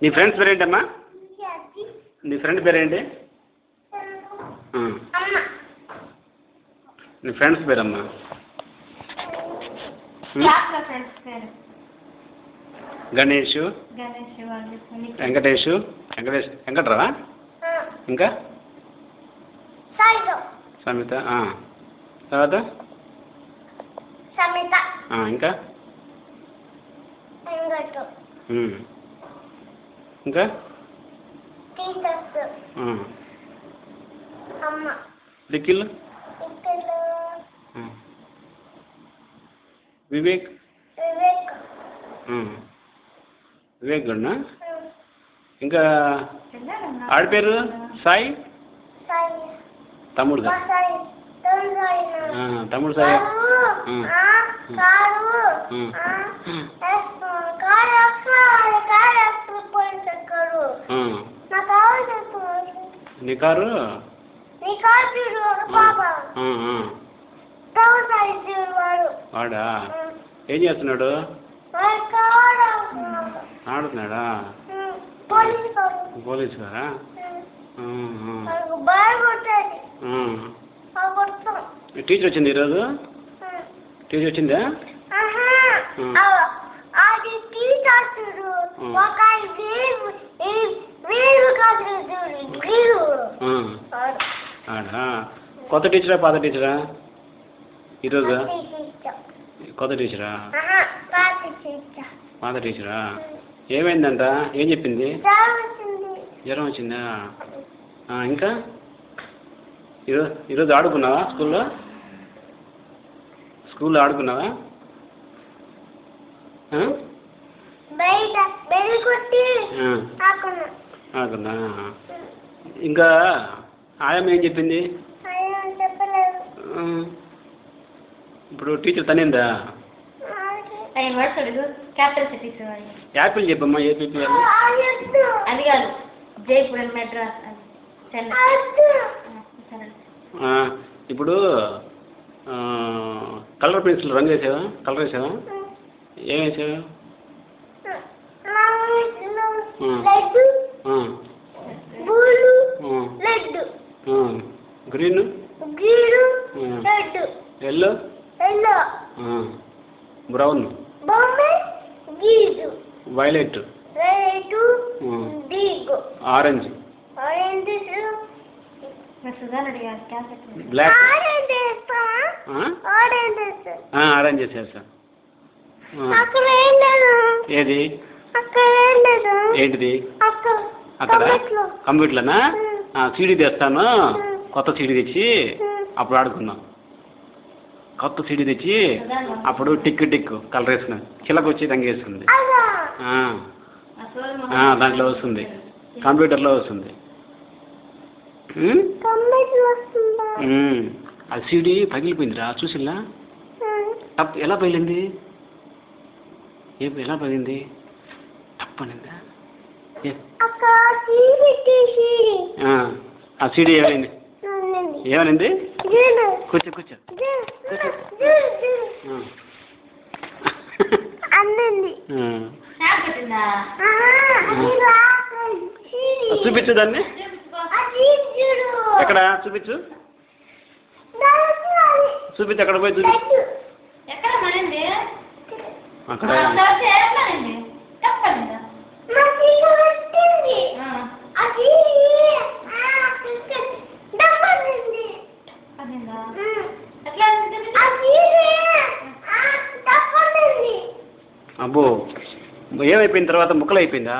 నీ ఫ్రెండ్స్ పేరేంటమ్మా? నీ ఫ్రెండ్ పేరేంటి? నీ ఫ్రెండ్స్ పేరమ్మా? గణేష్, వెంకటేష్, వెంకట్రావా? ఇంకా సమిత, తర్వాత ఇంకా ఇంకా నిఖిల్, వివేక్, వివేక్ గడ్నా? ఇంకా ఆడి పేరు సాయి, తమ్ముడు తమ్ముడు సాయి. నీ కారు వాడా ఏం చేస్తున్నాడు? ఆడుతున్నాడా? పోలీసు గారా? టీచర్ వచ్చింది ఈరోజు? టీచర్ వచ్చిందా? ఆడా కొత్త టీచరా పాత టీచరా ఈరోజు? కొత్త టీచరా? పాత టీచరా? ఏమైందంట? ఏం చెప్పింది? జ్వరం వచ్చిందా? ఇంకా ఈరోజు ఆడుకున్నావా? స్కూల్లో ఆడుకున్నావా? ఆడుకున్నా. ఇంకా ఆయమ్మ ఏం చెప్పింది? ఇప్పుడు టీచర్ తనిందా? యాపిల్ చెప్పమ్మా. ఏపీపీ అది కాదు, జైపూర్ మెడ్రాస్. ఇప్పుడు కలర్ పెన్సిల్ రంగు వేసావా? కలర్ వేసావా? ఏం వేసావు? Green, yellow, brown, violet, orange, black. Orange చేసేసా. ఏది? ఏంటిది? అక్కడ కంప్యూటర్లోనా? సీడీ తెస్తాను. కొత్త సీడీ తెచ్చి అప్పుడు ఆడుకుందాం. కొత్త సీడీ తెచ్చి అప్పుడు టిక్ కలర్ వేసుకున్నాను. చిలక వచ్చి రంగు వేసుకుంది. దాంట్లో వస్తుంది, కంప్యూటర్లో వస్తుంది. ఆ సీడీ పగిలిపోయిందిరా, చూసిల్లా? ఎలా పగిలింది? ఎలా పగిలింది? తప్పనిందా? ఆ సీడీ ఏమైంది? ఏమనింది? కూర్చో. చూపించు దాన్ని. ఎక్కడ చూపించు? అక్కడ పోయి చూపించు. అక్కడ అబ్బో, ఏమైపోయిన తర్వాత ముక్కలు అయిపోయిందా?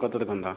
కొత్తది కొందా?